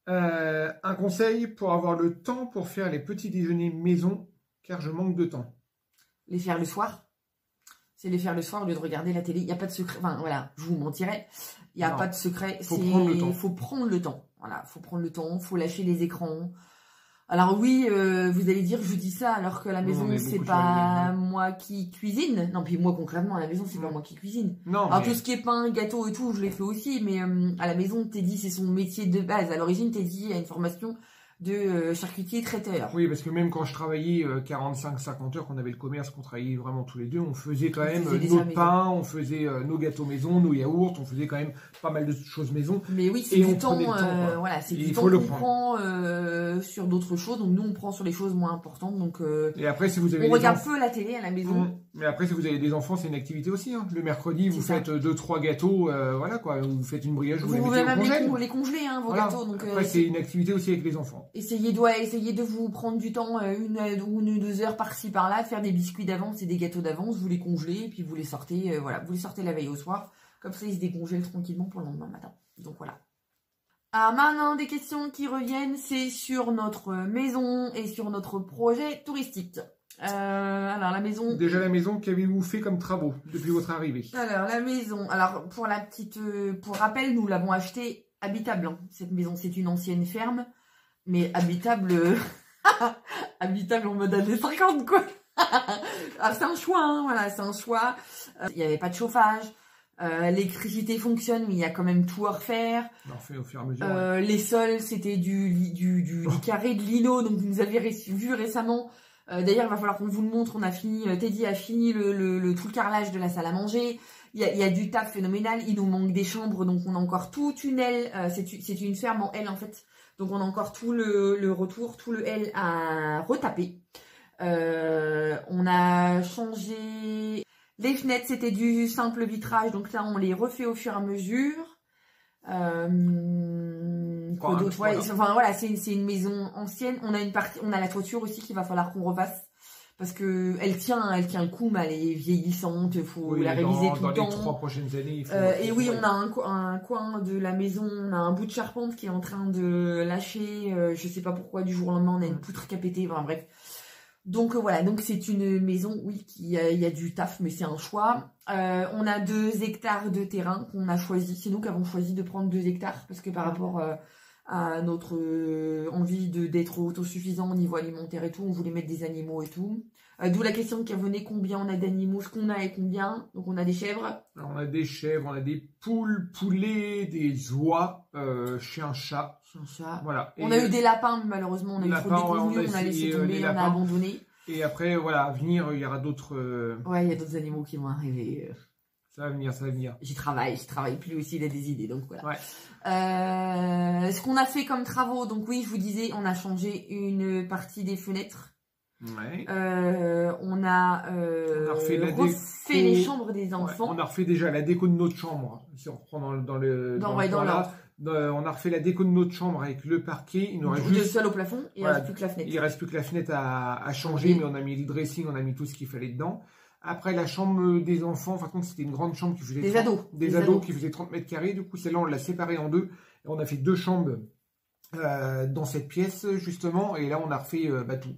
B: Un conseil pour avoir le temps pour faire les petits déjeuners maison, car je manque de temps.
A: Les faire le soir. C'est les faire le soir au lieu de regarder la télé. Il n'y a pas de secret. Enfin, voilà, je vous mentirais. Il n'y a pas de secret.
B: Faut prendre le temps.
A: Faut prendre le temps. Voilà, faut prendre le temps. Faut lâcher les écrans. Alors oui, vous allez dire, je dis ça alors que à la maison, c'est pas moi qui cuisine. Non, puis moi concrètement, à la maison, c'est pas moi qui cuisine.
B: Non.
A: Alors tout ce qui est pain, gâteau et tout, je l'ai fait aussi. Mais à la maison, Teddy, c'est son métier de base. À l'origine, Teddy a une formation de charcutier traiteur.
B: Oui, parce que même quand je travaillais 45-50 heures, qu'on avait le commerce, qu'on travaillait vraiment tous les deux, on faisait quand même notre pain, on faisait nos gâteaux maison, nos yaourts, on faisait quand même pas mal de choses maison.
A: Mais oui, c'est du temps, voilà, c'est du temps qu'on prend sur d'autres choses. Donc nous, on prend sur les choses moins importantes. Donc
B: et après, si vous avez
A: on regarde peu la télé à la maison.
B: Mais après, si vous avez des enfants, c'est une activité aussi. Hein. Le mercredi, vous faites 2-3 gâteaux, voilà quoi. Vous faites une brioche, vous les mettez
A: même
B: les
A: congeler, hein, vos gâteaux. Donc
B: après, c'est une activité aussi avec les enfants.
A: Essayez de vous prendre du temps, 1 ou 2 heures par-ci par-là, faire des biscuits d'avance et des gâteaux d'avance, vous les congelez et puis vous les sortez, voilà, vous les sortez la veille au soir, comme ça ils se décongèlent tranquillement pour le lendemain matin. Donc voilà. Alors maintenant, des questions qui reviennent, c'est sur notre maison et sur notre projet touristique. Alors la maison...
B: Déjà la maison, qu'avez-vous fait comme travaux depuis votre arrivée?
A: Alors la maison, alors pour rappel, nous l'avons achetée habitable. Hein. Cette maison, c'est une ancienne ferme. Mais habitable, habitable en mode années 50, quoi. Alors, c'est un choix, hein, voilà, c'est un choix. Il n'y avait pas de chauffage. L'électricité fonctionne, mais il y a quand même tout à refaire.
B: On en fait au fur et à mesure.
A: Les sols, c'était du carré de lino, donc vous nous avez vu récemment. D'ailleurs, il va falloir qu'on vous le montre. Teddy a fini tout le carrelage de la salle à manger. Il y a du taf phénoménal. Il nous manque des chambres, donc on a encore toute une aile. C'est une ferme en L, en fait. Donc on a encore tout le retour, tout le L à retaper. On a changé les fenêtres, c'était du simple vitrage, donc là on les refait au fur et à mesure. Enfin voilà, c'est une maison ancienne. On a la toiture aussi qu'il va falloir qu'on refasse. Parce que elle tient le coup, mais elle est vieillissante, il faut la réviser tout le temps.
B: Dans les 3 prochaines années,
A: et oui, on a un coin de la maison, on a un bout de charpente qui est en train de lâcher, je sais pas pourquoi, du jour au lendemain, on a une poutre qui a pété, enfin bref. Donc voilà, donc c'est une maison, oui, il y a du taf, mais c'est un choix. On a 2 hectares de terrain qu'on a choisi, c'est nous qui avons choisi de prendre 2 hectares, parce que par rapport à notre envie d'être autosuffisant au niveau alimentaire et tout, on voulait mettre des animaux et tout. D'où la question qui revenait, combien on a d'animaux, ce qu'on a et combien. Donc on a des chèvres.
B: Alors, on a des chèvres, on a des poules, poulets, des oies, chiens, chats. Voilà.
A: On a eu des lapins, mais malheureusement on a eu trop de déconvenus, on a laissé tomber, on a abandonné.
B: Et après, voilà, à venir, il y aura d'autres...
A: Ouais, il y a d'autres animaux qui vont arriver.
B: Ça va venir, ça va venir.
A: J'y travaille plus aussi, il a des idées, donc voilà.
B: Ouais.
A: Ce qu'on a fait comme travaux, donc oui, je vous disais, on a changé une partie des fenêtres.
B: Ouais.
A: On a refait les chambres des enfants.
B: Ouais, on a refait déjà la déco de notre chambre. Si on reprend dans l'ordre. On a refait la déco de notre chambre avec le parquet. Il nous reste juste
A: le sol au plafond. Il reste plus que la fenêtre.
B: Il reste plus que la fenêtre à changer, mais on a mis le dressing, on a mis tout ce qu'il fallait dedans. Après, la chambre des enfants, par contre, c'était une grande chambre qui faisait des ados qui faisait 30 mètres carrés. Du coup, celle-là, on l'a séparée en 2. Et on a fait 2 chambres dans cette pièce, justement. Et là, on a refait tout.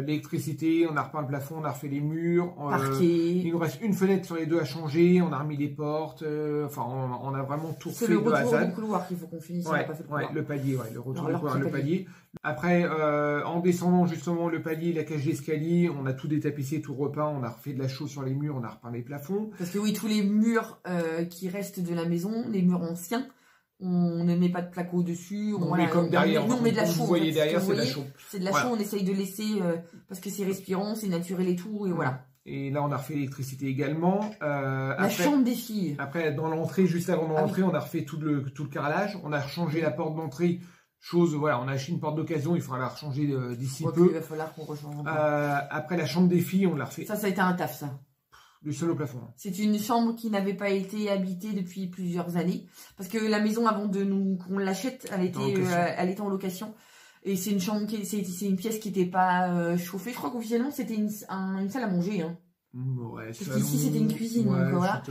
B: L'électricité, on a repeint le plafond, on a refait les murs. Il nous reste une fenêtre sur les 2 à changer. On a remis les portes. Enfin, on a vraiment tout refait de A à Z.
A: C'est le retour du couloir qu'il faut qu'on finisse. On n'a pas fait le couloir.
B: Le palier, le retour du couloir, le palier. Après, en descendant justement le palier, la cage d'escalier, on a tout détapissé, tout repeint, on a refait de la chaux sur les murs, on a repeint les plafonds.
A: Parce que oui, tous les murs qui restent de la maison, les murs anciens, on ne met pas de placo dessus.
B: On met comme derrière.
A: Nous, on met de la chaux.
B: Vous voyez derrière, c'est de la chaux.
A: C'est de la chaux, on essaye de laisser, parce que c'est respirant, c'est naturel et tout, et voilà.
B: Et là, on a refait l'électricité également.
A: La chambre des filles.
B: Après, dans l'entrée, juste avant l'entrée, on a refait tout le carrelage. On a changé la porte d'entrée. Voilà, on a acheté une porte d'occasion, il faudra la rechanger d'ici peu.
A: Il va falloir qu'on rechange.
B: Après, la chambre des filles, on l'a refait.
A: Ça a été un taf, ça.
B: Du sol au plafond.
A: C'est une chambre qui n'avait pas été habitée depuis plusieurs années. Parce que la maison, avant de nous qu'on l'achète, elle était en location. Et c'est une chambre, c'est une pièce qui n'était pas chauffée. Je crois qu'officiellement, c'était une salle à manger. Hein.
B: Ouais,
A: parce qu'ici, c'était une cuisine.
B: Ouais,
A: donc, voilà.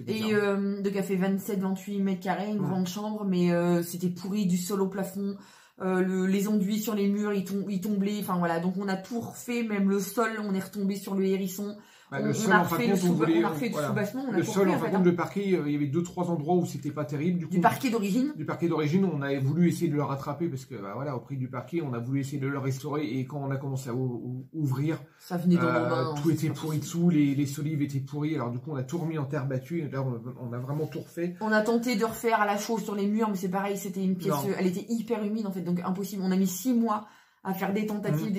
B: Et
A: donc, elle fait 27-28 mètres carrés, une grande chambre. Mais c'était pourri du sol au plafond. Les enduits sur les murs, ils tombaient. Enfin, voilà. Donc, on a tout refait. Même le sol, on est retombé sur le hérisson.
B: Bah, le sol, en fin de compte, on voulait...
A: On a refait du sous-bassement.
B: Le sol, en fin de compte, le parquet, il y avait 2-3 endroits où c'était pas terrible.
A: Du parquet d'origine.
B: Du parquet d'origine, on avait voulu essayer de le rattraper parce que, bah, voilà, au prix du parquet, on a voulu essayer de le restaurer et quand on a commencé à ouvrir,
A: ça venait dans
B: tout était pourri dessous, les solives étaient pourries. Alors, du coup, on a tout remis en terre battue et là, on a vraiment tout refait.
A: On a tenté de refaire à la chaux sur les murs, mais c'est pareil, c'était une pièce, elle était hyper humide en fait, donc impossible. On a mis 6 mois à faire des tentatives,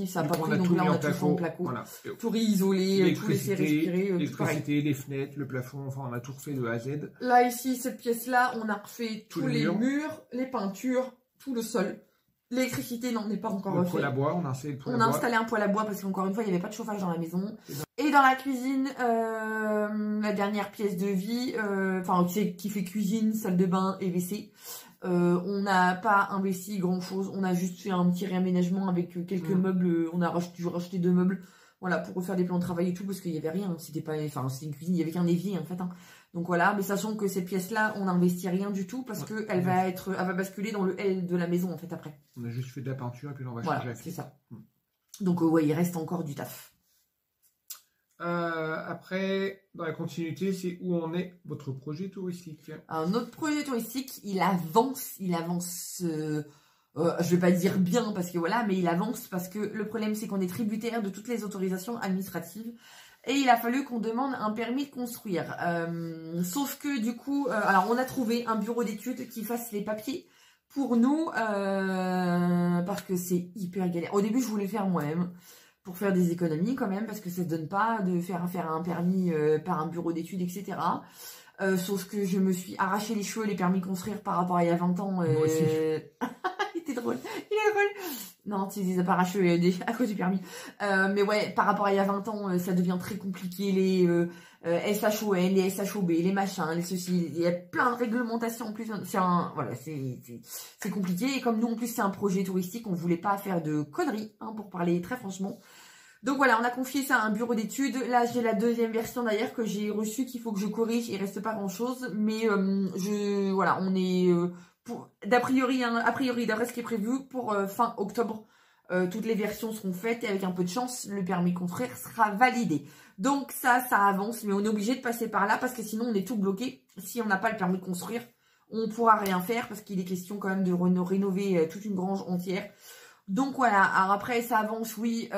A: ça n'a pas pris, donc là on a tout fait en placo, voilà. Tout réisolé, tout laissé respirer,
B: l'électricité, les fenêtres, le plafond, enfin on a tout refait de A à Z.
A: Là ici, cette pièce-là, on a refait tous les murs, les peintures, tout le sol. L'électricité n'en est pas encore refait.
B: Le poêle à bois, on a installé le poêle à bois.
A: On a installé un poêle à bois parce qu'encore une fois, il n'y avait pas de chauffage dans la maison. Et dans la cuisine, la dernière pièce de vie, qui fait cuisine, salle de bain et WC. On n'a pas investi grand chose, on a juste fait un petit réaménagement avec quelques meubles, on a dû racheter 2 meubles, voilà, pour refaire des plans de travail et tout, parce qu'il n'y avait rien, c'était une cuisine, il n'y avait qu'un évier en fait, hein. Donc voilà, mais sachant que cette pièce-là, on n'investit rien du tout, parce que elle va basculer dans le L de la maison en fait après.
B: On a juste fait de la peinture et puis là on va
A: changer la clé. C'est ça. Donc ouais, il reste encore du taf.
B: Après, dans la continuité, c'est où en est votre projet touristique?
A: Alors, notre projet touristique, il avance, je vais pas dire bien parce que voilà, mais il avance parce que le problème c'est qu'on est tributaire de toutes les autorisations administratives et il a fallu qu'on demande un permis de construire. Sauf que du coup, alors on a trouvé un bureau d'études qui fasse les papiers pour nous parce que c'est hyper galère. Au début, je voulais le faire moi-même. Pour faire des économies quand même, parce que ça ne donne pas de faire un permis par un bureau d'études, etc. Sauf que je me suis arraché les cheveux, les permis construire par rapport à il y a 20 ans.
B: Moi aussi.
A: Il était drôle, il est drôle. Non, tu les as pas arrachés à cause du permis. Mais ouais, par rapport à il y a 20 ans, ça devient très compliqué, les SHON, les SHOB, les machins, les ceci, il y a plein de réglementations en plus. Voilà, c'est compliqué. Et comme nous, en plus, c'est un projet touristique, on voulait pas faire de conneries, hein, pour parler très franchement. Donc voilà, on a confié ça à un bureau d'études. Là, j'ai la 2e version d'ailleurs que j'ai reçue, qu'il faut que je corrige. Il reste pas grand-chose, mais voilà, on est a priori, d'après ce qui est prévu, pour fin octobre, toutes les versions seront faites et avec un peu de chance, le permis construire sera validé. Donc ça avance, mais on est obligé de passer par là parce que sinon on est tout bloqué. Si on n'a pas le permis de construire, on ne pourra rien faire parce qu'il est question quand même de rénover toute une grange entière. Donc voilà, alors après ça avance, oui.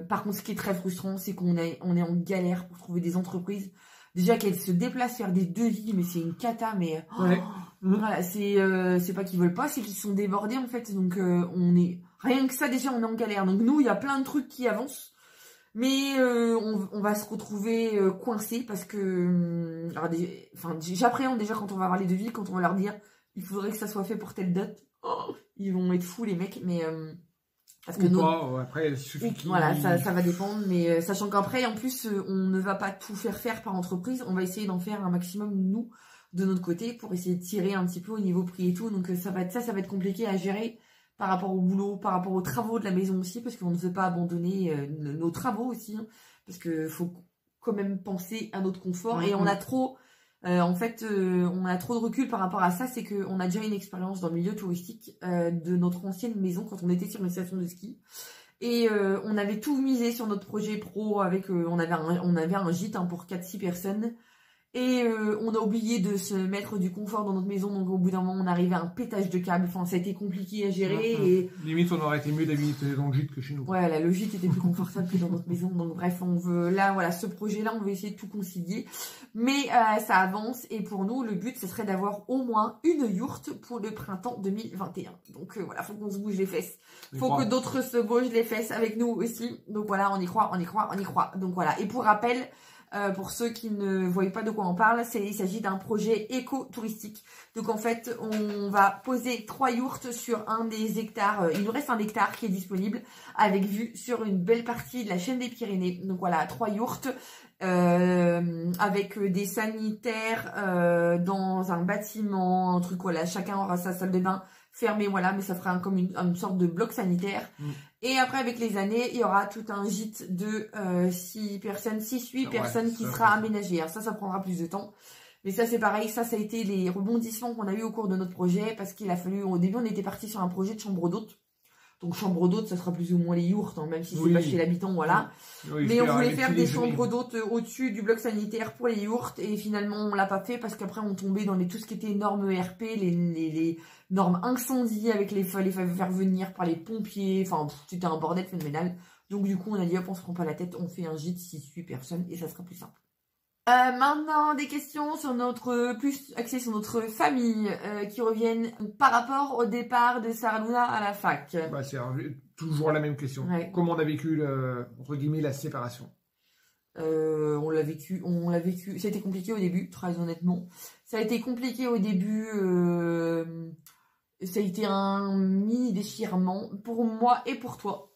A: Par contre, ce qui est très frustrant, c'est qu'on est en galère pour trouver des entreprises. Déjà qu'elles se déplacent faire des devis, mais c'est une cata, mais
B: ouais.
A: Voilà, c'est pas qu'ils veulent pas, c'est qu'ils sont débordés en fait. Donc on est rien que ça déjà, on est en galère. Donc nous, il y a plein de trucs qui avancent, mais on va se retrouver coincés parce que j'appréhende déjà quand on va avoir les devis, quand on va leur dire il faudrait que ça soit fait pour telle date. Oh, ils vont être fous les mecs, mais parce que
B: après il suffit
A: voilà, ça va dépendre, mais sachant qu'après en plus on ne va pas tout faire par entreprise, on va essayer d'en faire un maximum nous de notre côté pour essayer de tirer un petit peu au niveau prix et tout. Donc ça va être compliqué à gérer par rapport au boulot, par rapport aux travaux de la maison aussi, parce qu'on ne veut pas abandonner nos travaux aussi, hein, parce que faut quand même penser à notre confort. Et on a trop on a trop de recul par rapport à ça. C'est qu'on a déjà une expérience dans le milieu touristique de notre ancienne maison quand on était sur une station de ski. Et on avait tout misé sur notre projet pro avec on avait un gîte, hein, pour 4-6 personnes. Et on a oublié de se mettre du confort dans notre maison, donc au bout d'un moment on arrivait à un pétage de câble, enfin ça a été compliqué à gérer. Et
B: limite on aurait été mieux d'habiter dans le gîte que chez nous.
A: Ouais, là, le gîte était plus confortable que dans notre maison, donc bref, on veut, là voilà, ce projet-là on veut essayer de tout concilier, mais ça avance et pour nous le but ce serait d'avoir au moins une yourte pour le printemps 2021. Donc voilà, faut qu'on se bouge les fesses, faut que d'autres se bougent les fesses avec nous aussi, donc voilà, on y croit. Donc voilà, et pour rappel, Pour ceux qui ne voient pas de quoi on parle, il s'agit d'un projet éco-touristique. Donc en fait, on va poser 3 yourtes sur un des hectares. Il nous reste un hectare qui est disponible avec vue sur une belle partie de la chaîne des Pyrénées. Donc voilà, 3 yourtes avec des sanitaires dans un bâtiment, un truc, voilà, chacun aura sa salle de bain fermée, voilà, mais ça fera comme une sorte de bloc sanitaire. Et après, avec les années, il y aura tout un gîte de 6 personnes, 6-8 personnes qui sera aménagé. Alors ça prendra plus de temps. Mais ça, c'est pareil. Ça a été les rebondissements qu'on a eu au cours de notre projet. Parce qu'il a fallu, au début, on était parti sur un projet de chambre d'hôte. Donc, chambre d'hôte, ça sera plus ou moins les yourtes, hein, même si c'est pas chez l'habitant, voilà. Mais on voulait faire des chambres d'hôte au-dessus du bloc sanitaire pour les yourtes. Et finalement, on l'a pas fait parce qu'après, on tombait dans tout ce qui était normes ERP, les normes incendie avec les fallait faire venir par les pompiers. Enfin, c'était un bordel phénoménal. Donc, du coup, on a dit, hop, on se prend pas la tête, on fait un gîte 6-8 personnes et ça sera plus simple. Maintenant, des questions sur plus axées sur notre famille qui reviennent par rapport au départ de Sarah Luna à la fac.
B: Bah, c'est toujours la même question. Ouais. Comment on a vécu, entre guillemets, la séparation?
A: On l'a vécu. Ça a été compliqué au début, très honnêtement. Ça a été compliqué au début. Ça a été un mini déchirement pour moi et pour toi.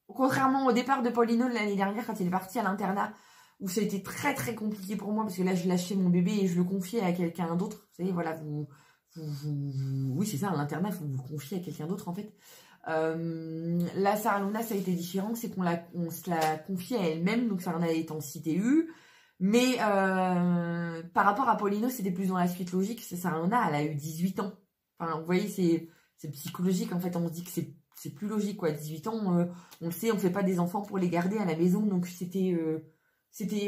A: Contrairement au départ de Paulino l'année dernière quand il est parti à l'internat, où ça a été très très compliqué pour moi parce que là je lâchais mon bébé et je le confiais à quelqu'un d'autre. Vous savez, voilà, oui c'est ça, à l'internat, vous vous confiez à quelqu'un d'autre en fait. Là, Sarah Luna, ça a été différent, c'est qu'on se l'a confiée à elle-même, donc Sarah Luna est en CTU. Mais par rapport à Paulino, c'était plus dans la suite logique. Sarah Luna, elle a eu 18 ans. Enfin, vous voyez, c'est psychologique en fait, on se dit que c'est plus logique quoi. 18 ans, on le sait, on fait pas des enfants pour les garder à la maison, donc c'était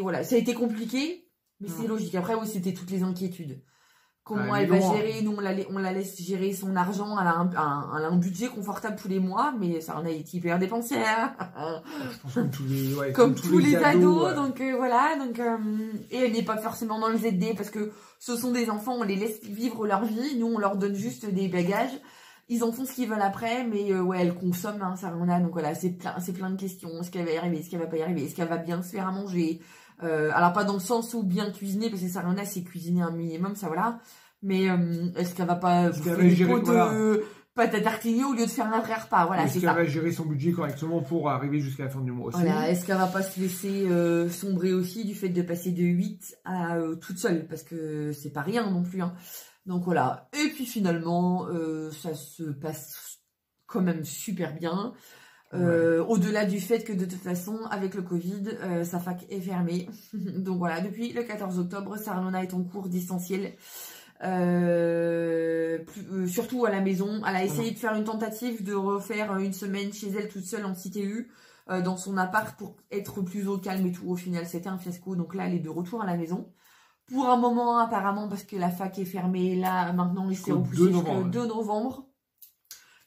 A: voilà, ça a été compliqué, mais c'est logique. Après, oui, c'était toutes les inquiétudes. Comment elle va gérer, nous on la laisse gérer son argent, elle a un budget confortable tous les mois, mais ça en a été hyper dépensière. Comme tous les ados, donc voilà, et elle n'est pas forcément dans le ZD parce que ce sont des enfants, on les laisse vivre leur vie, nous on leur donne juste des bagages. Ils en font ce qu'ils veulent après, mais ouais, elle consomme, hein, ça en a, donc voilà, c'est plein de questions. Est-ce qu'elle va y arriver, est-ce qu'elle va pas y arriver, est-ce qu'elle va bien se faire à manger, alors pas dans le sens où bien cuisiner, parce que Sarah c'est cuisiner un minimum, ça voilà, mais est-ce qu'elle va pas faire des pots de pâte à tartiner au lieu de faire un vrai repas, voilà, c'est ça.
B: Est-ce qu'elle va gérer son budget correctement pour arriver jusqu'à la fin du mois aussi.
A: Voilà, est-ce qu'elle va pas se laisser sombrer aussi du fait de passer de 8 à toute seule, parce que c'est pas rien non plus, hein. Donc voilà, et puis finalement, ça se passe quand même super bien. Au-delà du fait que de toute façon, avec le Covid, sa fac est fermée. Donc voilà, depuis le 14 octobre, Sarah Luna est en cours distanciel. Surtout à la maison. Elle a essayé de faire une tentative de refaire une semaine chez elle toute seule en CTU, dans son appart pour être plus au calme et tout. Au final, c'était un fiasco. Donc là, elle est de retour à la maison. Pour un moment, apparemment, parce que la fac est fermée, là, maintenant, c'est repoussé jusqu'au 2 novembre.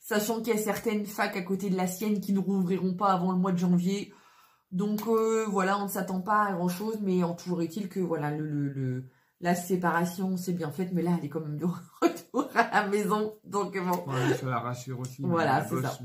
A: Sachant qu'il y a certaines facs à côté de la sienne qui ne rouvriront pas avant le mois de janvier. Donc, voilà, on ne s'attend pas à grand-chose, mais en toujours est-il que, voilà, la séparation, c'est bien faite, mais là, elle est quand même de retour à la maison. Donc, bon.
B: Ouais, ça la rassure aussi.
A: Voilà, c'est ça.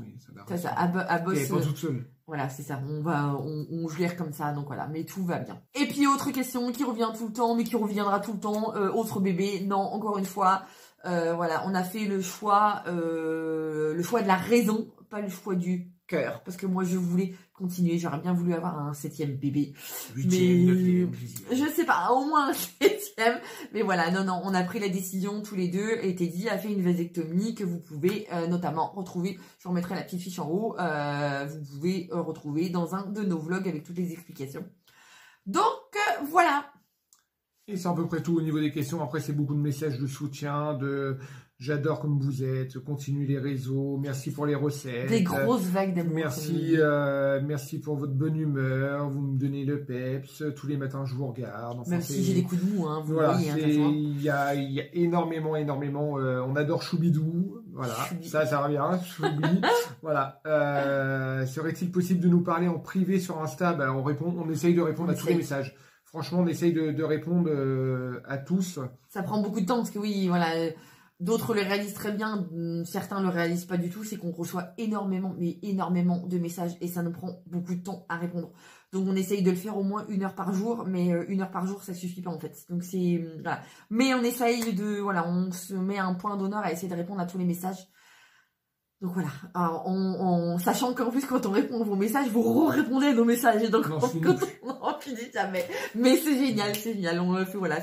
A: C'est ça, à bosse.
B: Elle est pas toute seule.
A: Voilà, c'est ça, on gère comme ça, donc voilà, mais tout va bien. Et puis, autre question qui revient tout le temps, mais qui reviendra tout le temps, autre bébé, non, encore une fois, voilà, on a fait le choix de la raison, pas le choix du cœur, parce que moi, je voulais continuer, j'aurais bien voulu avoir un 7e bébé.
B: 8e, 9e, 10e.
A: Je sais pas, au moins un 7e, mais voilà, non, on a pris la décision tous les deux, et Teddy a fait une vasectomie que vous pouvez notamment retrouver, je remettrai la petite fiche en haut, vous pouvez retrouver dans un de nos vlogs avec toutes les explications. Donc, voilà.
B: Et c'est à peu près tout au niveau des questions. Après, c'est beaucoup de messages de soutien, j'adore comme vous êtes, continuez les réseaux, merci pour les recettes.
A: Des grosses vagues d'amour.
B: Merci pour votre bonne humeur, vous me donnez le peps, tous les matins je vous regarde. Enfin,
A: même si j'ai des coups de mou, hein, vous
B: voilà,
A: voyez.
B: Il y a énormément, on adore Choubidou, voilà, ça revient, Choubi, voilà. Serait-il possible de nous parler en privé sur Insta? Ben, on essaye de répondre à tous les messages. Franchement, on essaye de répondre à tous.
A: Ça prend beaucoup de temps parce que oui, voilà, D'autres le réalisent très bien, certains le réalisent pas du tout, c'est qu'on reçoit énormément, mais énormément de messages et ça nous prend beaucoup de temps à répondre. Donc on essaye de le faire au moins 1 heure par jour, mais 1 heure par jour ça suffit pas en fait. Donc c'est voilà. Mais on essaye de on se met un point d'honneur à essayer de répondre à tous les messages. Donc voilà, alors, sachant qu'en plus quand on répond à vos messages, vous répondez à nos messages, et donc on finit jamais. Mais c'est génial, on le fait, voilà,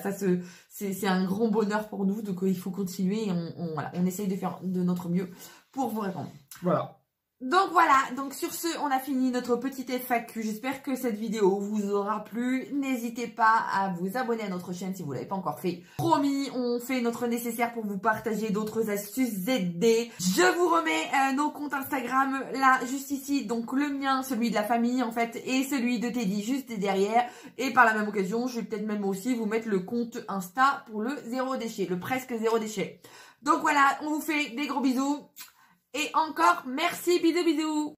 A: c'est un grand bonheur pour nous, donc il faut continuer, et on essaye de faire de notre mieux pour vous répondre.
B: Voilà.
A: Donc voilà, donc sur ce, on a fini notre petite FAQ. J'espère que cette vidéo vous aura plu. N'hésitez pas à vous abonner à notre chaîne si vous ne l'avez pas encore fait. Promis, on fait notre nécessaire pour vous partager d'autres astuces ZD. Je vous remets nos comptes Instagram là, juste ici. Donc le mien, celui de la famille en fait, et celui de Teddy juste derrière. Et par la même occasion, je vais peut-être même aussi vous mettre le compte Insta pour le zéro déchet, le presque zéro déchet. Donc voilà, on vous fait des gros bisous. Et encore, merci, bisous bisous.